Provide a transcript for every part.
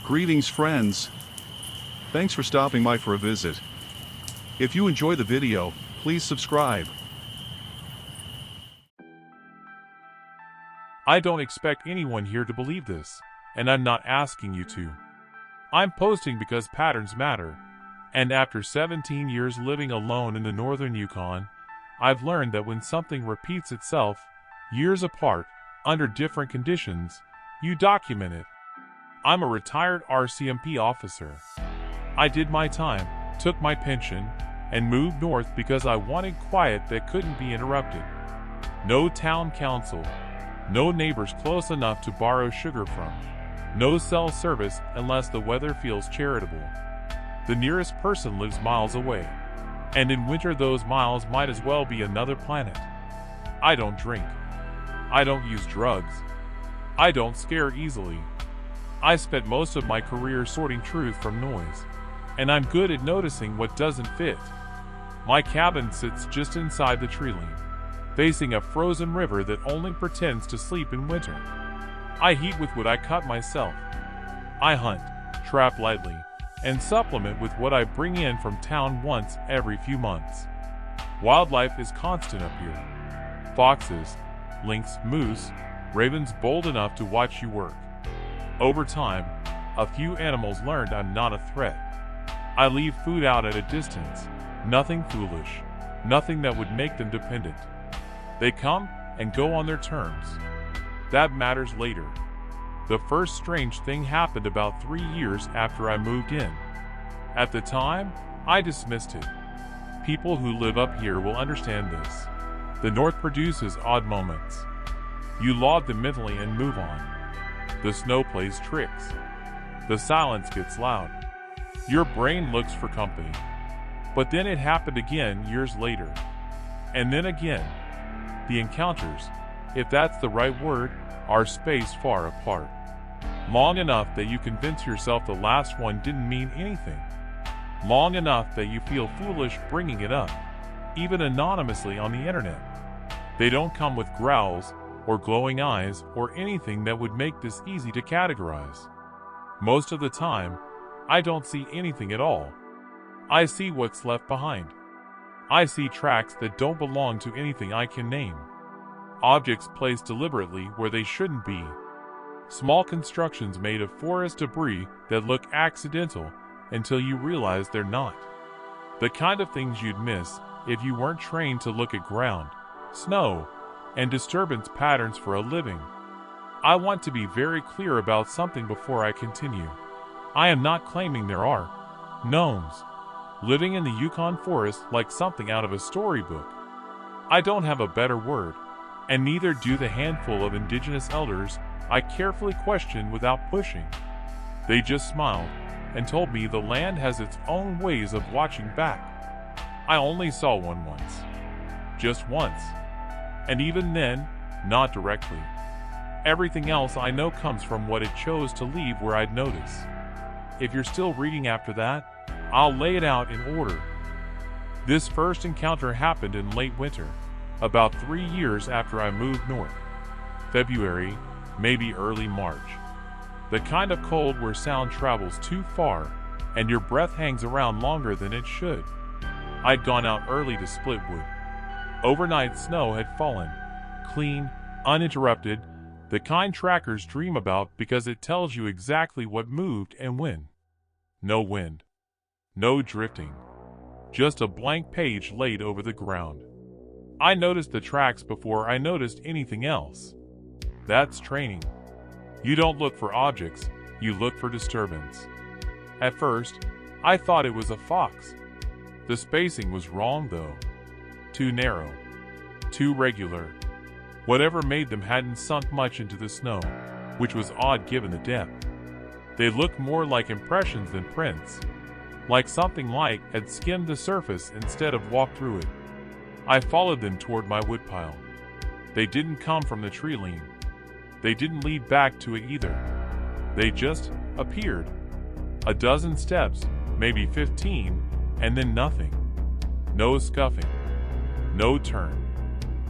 Greetings friends. Thanks for stopping by for a visit. If you enjoy the video, please subscribe. I don't expect anyone here to believe this, and I'm not asking you to. I'm posting because patterns matter, and after 17 years living alone in the northern Yukon, I've learned that when something repeats itself, years apart, under different conditions, you document it. I'm a retired RCMP officer. I did my time, took my pension, and moved north because I wanted quiet that couldn't be interrupted. No town council, no neighbors close enough to borrow sugar from, no cell service unless the weather feels charitable. The nearest person lives miles away, and in winter those miles might as well be another planet. I don't drink. I don't use drugs. I don't scare easily. I spent most of my career sorting truth from noise, and I'm good at noticing what doesn't fit. My cabin sits just inside the tree line, facing a frozen river that only pretends to sleep in winter. I heat with what I cut myself. I hunt, trap lightly, and supplement with what I bring in from town once every few months. Wildlife is constant up here. Foxes, lynx, moose, ravens bold enough to watch you work. Over time, a few animals learned I'm not a threat. I leave food out at a distance, nothing foolish, nothing that would make them dependent. They come and go on their terms. That matters later. The first strange thing happened about 3 years after I moved in. At the time, I dismissed it. People who live up here will understand this. The North produces odd moments. You laud them mentally and move on. The snow plays tricks. The silence gets loud. Your brain looks for company. But then it happened again years later. And then again. The encounters, if that's the right word, are spaced far apart. Long enough that you convince yourself the last one didn't mean anything. Long enough that you feel foolish bringing it up, even anonymously on the internet. They don't come with growls, or glowing eyes, or anything that would make this easy to categorize. Most of the time, I don't see anything at all. I see what's left behind. I see tracks that don't belong to anything I can name. Objects placed deliberately where they shouldn't be. Small constructions made of forest debris that look accidental until you realize they're not. The kind of things you'd miss if you weren't trained to look at ground, snow, and disturbance patterns for a living. I want to be very clear about something before I continue. I am not claiming there are gnomes living in the Yukon forest like something out of a storybook. I don't have a better word, and neither do the handful of indigenous elders I carefully questioned without pushing. They just smiled and told me the land has its own ways of watching back. I only saw one once. Just once. And even then, not directly. Everything else I know comes from what it chose to leave where I'd notice. If you're still reading after that, I'll lay it out in order. This first encounter happened in late winter, about 3 years after I moved north. February, maybe early March. The kind of cold where sound travels too far, and your breath hangs around longer than it should. I'd gone out early to split wood. Overnight snow had fallen, clean, uninterrupted, the kind trackers dream about because it tells you exactly what moved and when. No wind. No drifting. Just a blank page laid over the ground. I noticed the tracks before I noticed anything else. That's training. You don't look for objects, you look for disturbance. At first, I thought it was a fox. The spacing was wrong though. Too narrow. Too regular. Whatever made them hadn't sunk much into the snow, which was odd given the depth. They looked more like impressions than prints. Like something light had skimmed the surface instead of walked through it. I followed them toward my woodpile. They didn't come from the tree line. They didn't lead back to it either. They just appeared. A dozen steps, maybe 15, and then nothing. No scuffing. No turn.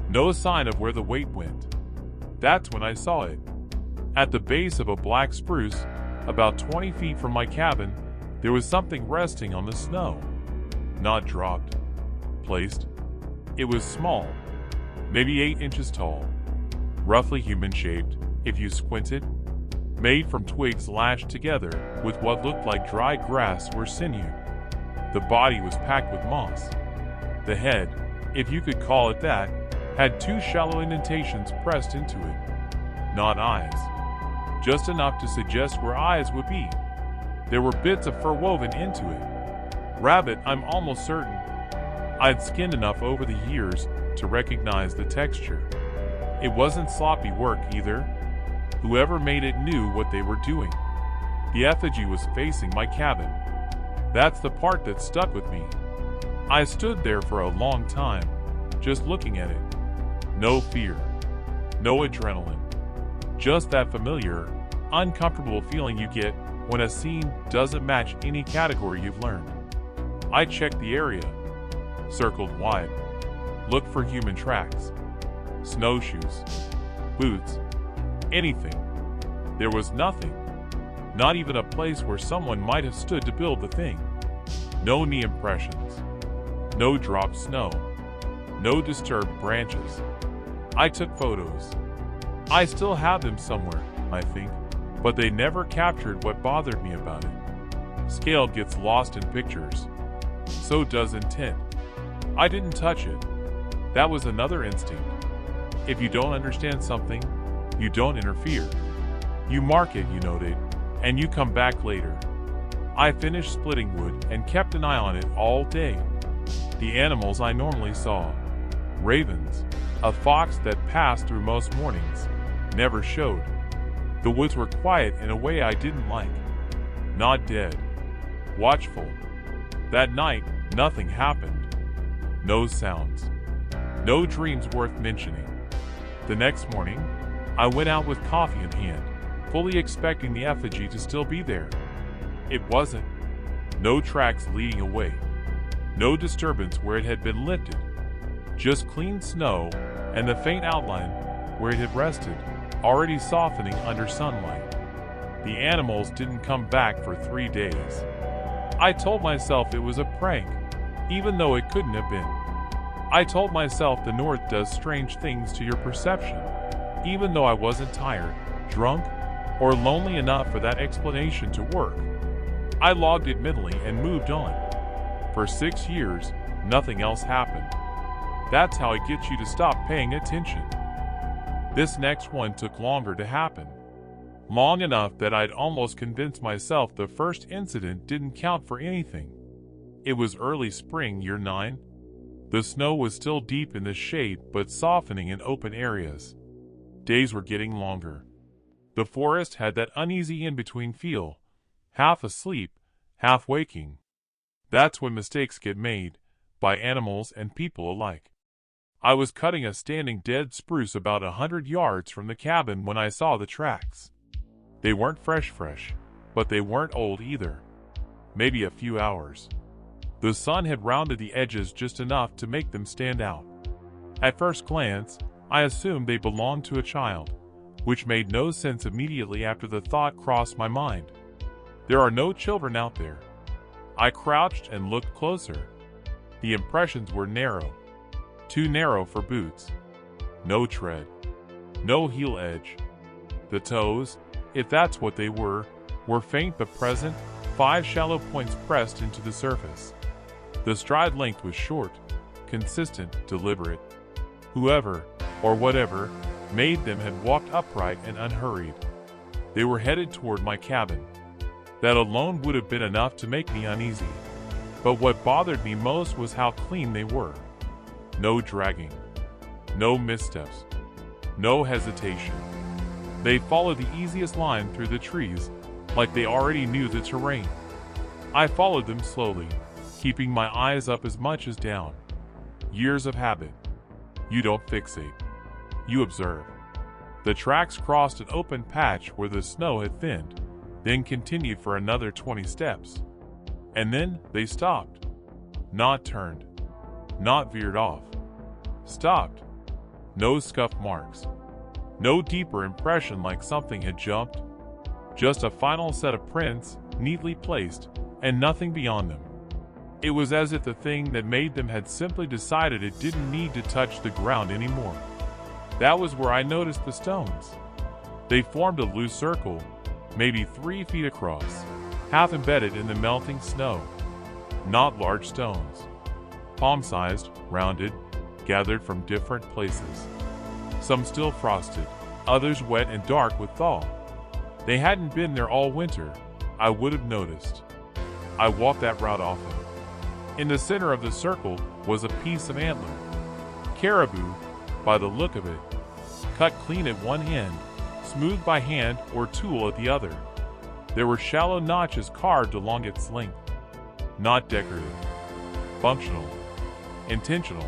No sign of where the weight went. That's when I saw it. At the base of a black spruce, About 20 feet from my cabin, there was something resting on the snow. Not dropped. Placed. It was small, maybe 8 inches tall, roughly human-shaped, if you squinted, made from twigs lashed together with what looked like dry grass or sinew. The body was packed with moss. The head, if you could call it that, had 2 shallow indentations pressed into it. Not eyes. Just enough to suggest where eyes would be. There were bits of fur woven into it. Rabbit, I'm almost certain. I'd skinned enough over the years to recognize the texture. It wasn't sloppy work either. Whoever made it knew what they were doing. The effigy was facing my cabin. That's the part that stuck with me. I stood there for a long time, just looking at it. No fear. No adrenaline. Just that familiar, uncomfortable feeling you get when a scene doesn't match any category you've learned. I checked the area. Circled wide. Looked for human tracks. Snowshoes. Boots. Anything. There was nothing. Not even a place where someone might have stood to build the thing. No knee impressions. No dropped snow. No disturbed branches. I took photos. I still have them somewhere, I think, but they never captured what bothered me about it. Scale gets lost in pictures. So does intent. I didn't touch it. That was another instinct. If you don't understand something, you don't interfere. You mark it, you note it, and you come back later. I finished splitting wood and kept an eye on it all day. The animals I normally saw, ravens, a fox that passed through most mornings, never showed. The woods were quiet in a way I didn't like. Not dead. Watchful. That night, nothing happened. No sounds. No dreams worth mentioning. The next morning, I went out with coffee in hand, fully expecting the effigy to still be there. It wasn't. No tracks leading away. No disturbance where it had been lifted. Just clean snow and the faint outline where it had rested, already softening under sunlight. The animals didn't come back for 3 days. I told myself it was a prank, even though it couldn't have been. I told myself the North does strange things to your perception, even though I wasn't tired, drunk, or lonely enough for that explanation to work. I logged it mentally and moved on. For 6 years, nothing else happened. That's how it gets you to stop paying attention. This next one took longer to happen. Long enough that I'd almost convinced myself the first incident didn't count for anything. It was early spring, year 9. The snow was still deep in the shade but softening in open areas. Days were getting longer. The forest had that uneasy in-between feel, half asleep, half waking. That's when mistakes get made, by animals and people alike. I was cutting a standing dead spruce about 100 yards from the cabin when I saw the tracks. They weren't fresh, but they weren't old either. Maybe a few hours. The sun had rounded the edges just enough to make them stand out. At first glance, I assumed they belonged to a child, which made no sense immediately after the thought crossed my mind. There are no children out there. I crouched and looked closer. The impressions were narrow. Too narrow for boots. No tread. No heel edge. The toes, if that's what they were faint but present, 5 shallow points pressed into the surface. The stride length was short, consistent, deliberate. Whoever, or whatever, made them had walked upright and unhurried. They were headed toward my cabin. That alone would have been enough to make me uneasy. But what bothered me most was how clean they were. No dragging. No missteps. No hesitation. They followed the easiest line through the trees, like they already knew the terrain. I followed them slowly, keeping my eyes up as much as down. Years of habit. You don't fixate. You observe. The tracks crossed an open patch where the snow had thinned, then continued for another 20 steps. And then they stopped. Not turned. Not veered off. Stopped. No scuff marks. No deeper impression like something had jumped. Just a final set of prints, neatly placed, and nothing beyond them. It was as if the thing that made them had simply decided it didn't need to touch the ground anymore. That was where I noticed the stones. They formed a loose circle, maybe 3 feet across, half embedded in the melting snow. Not large stones. Palm-sized, rounded, gathered from different places. Some still frosted, others wet and dark with thaw. They hadn't been there all winter. I would have noticed. I walked that route often. In the center of the circle was a piece of antler. Caribou, by the look of it. Cut clean at one end, smoothed by hand or tool at the other. There were shallow notches carved along its length. Not decorative. Functional. Intentional.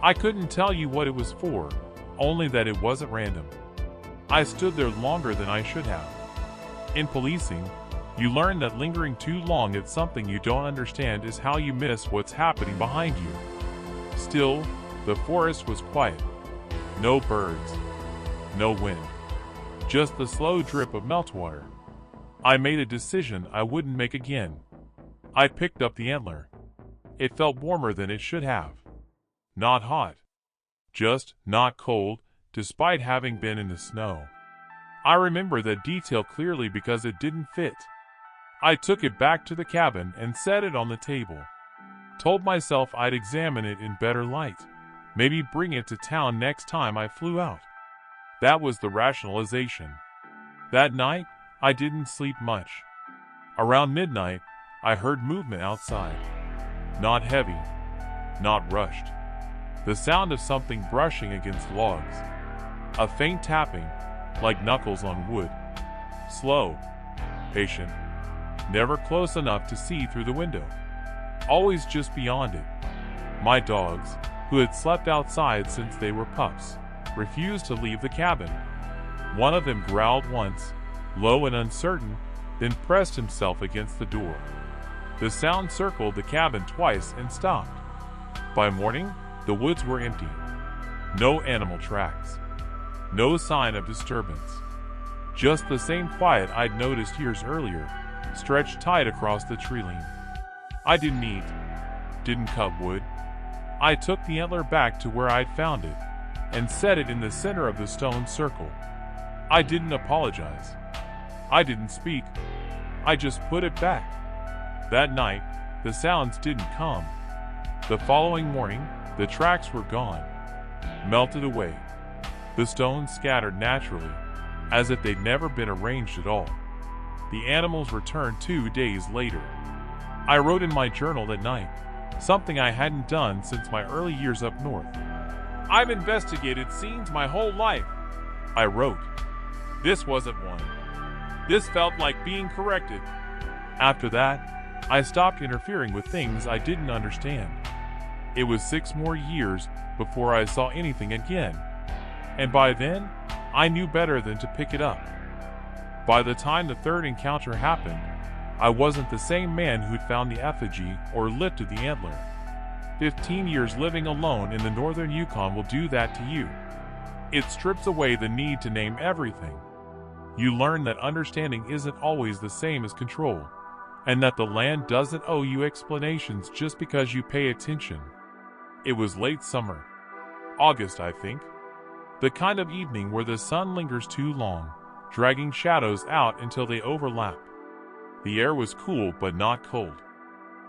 I couldn't tell you what it was for, only that it wasn't random. I stood there longer than I should have. In policing, you learn that lingering too long at something you don't understand is how you miss what's happening behind you. Still, the forest was quiet. No birds. No wind. Just the slow drip of meltwater. I made a decision I wouldn't make again. I picked up the antler. It felt warmer than it should have. Not hot. Just not cold, despite having been in the snow. I remember that detail clearly because it didn't fit. I took it back to the cabin and set it on the table. Told myself I'd examine it in better light. Maybe bring it to town next time I flew out. That was the rationalization. That night, I didn't sleep much. Around midnight, I heard movement outside. Not heavy, not rushed. The sound of something brushing against logs. A faint tapping, like knuckles on wood. Slow, patient, never close enough to see through the window. Always just beyond it. My dogs, who had slept outside since they were pups, refused to leave the cabin. One of them growled once, low and uncertain, then pressed himself against the door. The sound circled the cabin twice and stopped. By morning, the woods were empty. No animal tracks. No sign of disturbance. Just the same quiet I'd noticed years earlier, stretched tight across the tree line. I didn't eat, didn't cut wood. I took the antler back to where I'd found it, and set it in the center of the stone circle. I didn't apologize. I didn't speak. I just put it back. That night, the sounds didn't come. The following morning, the tracks were gone, melted away. The stones scattered naturally, as if they'd never been arranged at all. The animals returned 2 days later. I wrote in my journal that night, something I hadn't done since my early years up north. I've investigated scenes my whole life, I wrote. This wasn't one. This felt like being corrected. After that, I stopped interfering with things I didn't understand. It was 6 more years before I saw anything again. And by then, I knew better than to pick it up. By the time the third encounter happened, I wasn't the same man who'd found the effigy or lifted the antler. 15 years living alone in the northern Yukon will do that to you. It strips away the need to name everything. You learn that understanding isn't always the same as control, and that the land doesn't owe you explanations just because you pay attention. It was late summer. August, I think. The kind of evening where the sun lingers too long, dragging shadows out until they overlap. The air was cool but not cold.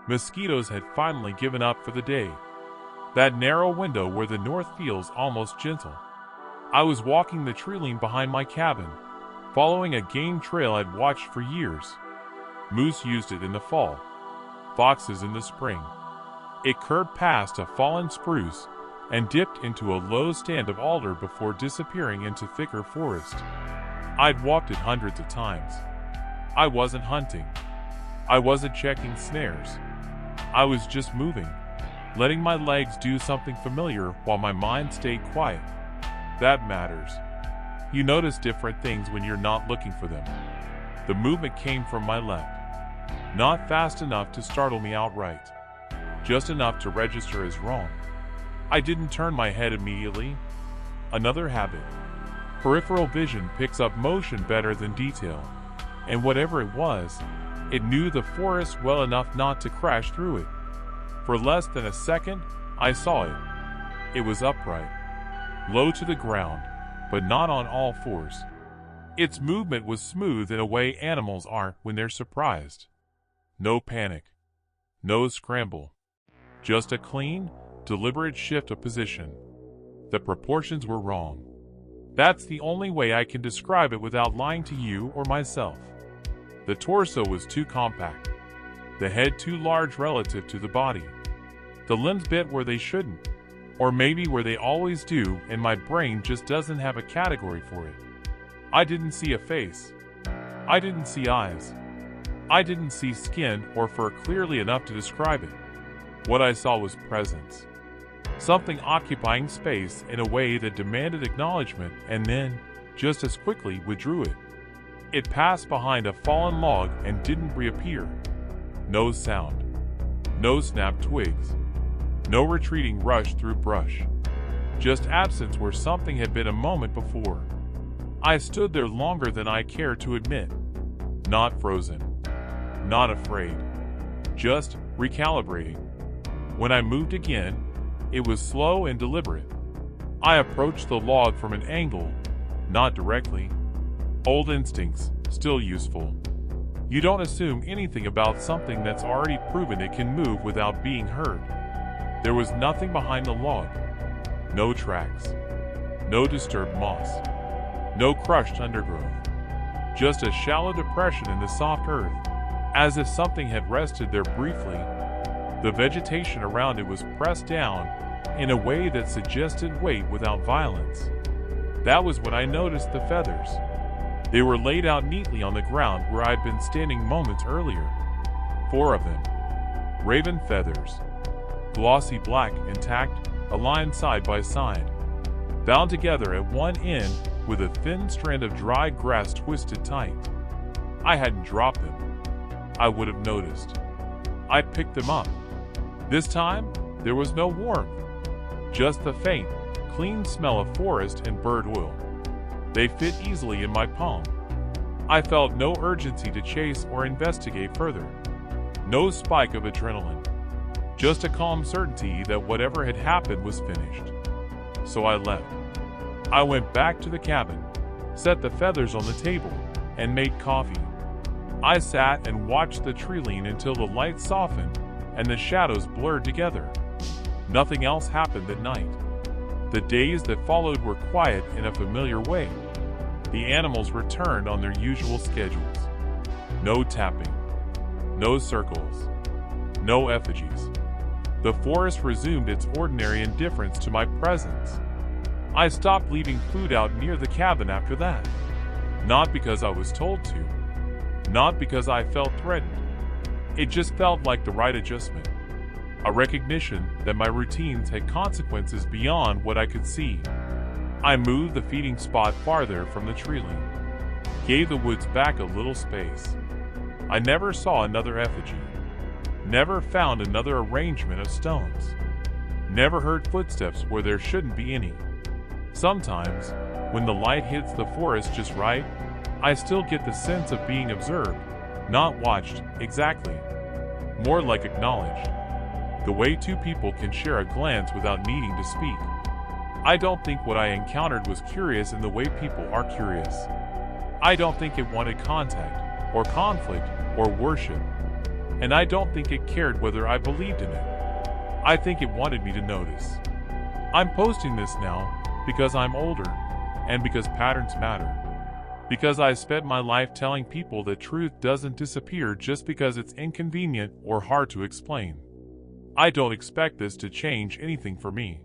Mosquitoes had finally given up for the day. That narrow window where the north feels almost gentle. I was walking the tree line behind my cabin, following a game trail I'd watched for years. Moose used it in the fall, foxes in the spring. It curved past a fallen spruce and dipped into a low stand of alder before disappearing into thicker forest. I'd walked it hundreds of times. I wasn't hunting. I wasn't checking snares. I was just moving, letting my legs do something familiar while my mind stayed quiet. That matters. You notice different things when you're not looking for them. The movement came from my left. Not fast enough to startle me outright. Just enough to register as wrong. I didn't turn my head immediately. Another habit. Peripheral vision picks up motion better than detail. and whatever it knew the forest well enough not to crash through it. For less than a second, I saw it. It was upright, low to the ground, but not on all fours. Its movement was smooth in a way animals aren't when they're surprised. No panic, no scramble, just a clean, deliberate shift of position. The proportions were wrong. That's the only way I can describe it without lying to you or myself. The torso was too compact, the head too large relative to the body. The limbs bit where they shouldn't, or maybe where they always do, and my brain just doesn't have a category for it. I didn't see a face. I didn't see eyes. I didn't see skin or fur clearly enough to describe it. What I saw was presence. Something occupying space in a way that demanded acknowledgement and then, just as quickly, withdrew it. It passed behind a fallen log and didn't reappear. No sound. No snapped twigs. No retreating rush through brush. Just absence where something had been a moment before. I stood there longer than I care to admit. Not frozen. Not afraid. Just recalibrating. When I moved again, it was slow and deliberate. I approached the log from an angle, not directly. Old instincts, still useful. You don't assume anything about something that's already proven it can move without being heard. There was nothing behind the log. No tracks. No disturbed moss. No crushed undergrowth. Just a shallow depression in the soft earth, as if something had rested there briefly. The vegetation around it was pressed down in a way that suggested weight without violence. That was when I noticed the feathers. They were laid out neatly on the ground where I'd been standing moments earlier. 4 of them. Raven feathers. Glossy black, intact, aligned side by side. Bound together at one end with a thin strand of dry grass twisted tight. I hadn't dropped them. I would have noticed. I picked them up. This time, there was no warmth. Just the faint, clean smell of forest and bird oil. They fit easily in my palm. I felt no urgency to chase or investigate further. No spike of adrenaline. Just a calm certainty that whatever had happened was finished. So I left. I went back to the cabin, set the feathers on the table, and made coffee. I sat and watched the tree lean until the light softened and the shadows blurred together. Nothing else happened that night. The days that followed were quiet in a familiar way. The animals returned on their usual schedules. No tapping. No circles. No effigies. The forest resumed its ordinary indifference to my presence. I stopped leaving food out near the cabin after that. Not because I was told to. Not because I felt threatened. It just felt like the right adjustment. A recognition that my routines had consequences beyond what I could see. I moved the feeding spot farther from the tree line. Gave the woods back a little space. I never saw another effigy. Never found another arrangement of stones. Never heard footsteps where there shouldn't be any. Sometimes, when the light hits the forest just right, I still get the sense of being observed, not watched, exactly. More like acknowledged. The way 2 people can share a glance without needing to speak. I don't think what I encountered was curious in the way people are curious. I don't think it wanted contact, or conflict, or worship. And I don't think it cared whether I believed in it. I think it wanted me to notice. I'm posting this now because I'm older, and because patterns matter. Because I spent my life telling people that truth doesn't disappear just because it's inconvenient or hard to explain. I don't expect this to change anything for me.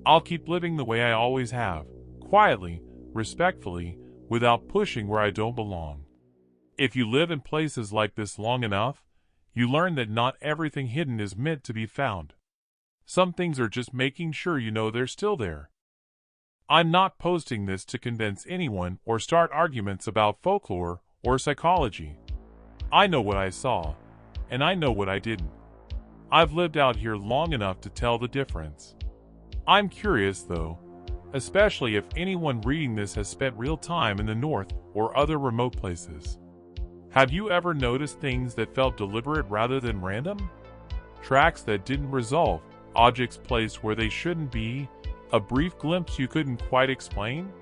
I'll keep living the way I always have, quietly, respectfully, without pushing where I don't belong. If you live in places like this long enough, you learn that not everything hidden is meant to be found. Some things are just making sure you know they're still there. I'm not posting this to convince anyone or start arguments about folklore or psychology. I know what I saw, and I know what I didn't. I've lived out here long enough to tell the difference. I'm curious, though, especially if anyone reading this has spent real time in the north or other remote places. Have you ever noticed things that felt deliberate rather than random? Tracks that didn't resolve, objects placed where they shouldn't be, a brief glimpse you couldn't quite explain?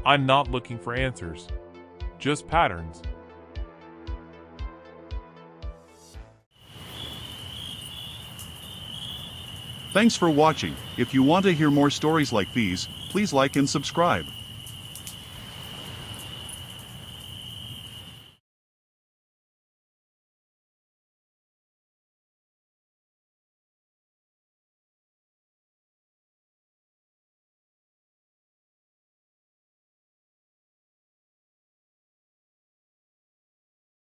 I'm not looking for answers, just patterns. Thanks for watching. If you want to hear more stories like these, please like and subscribe.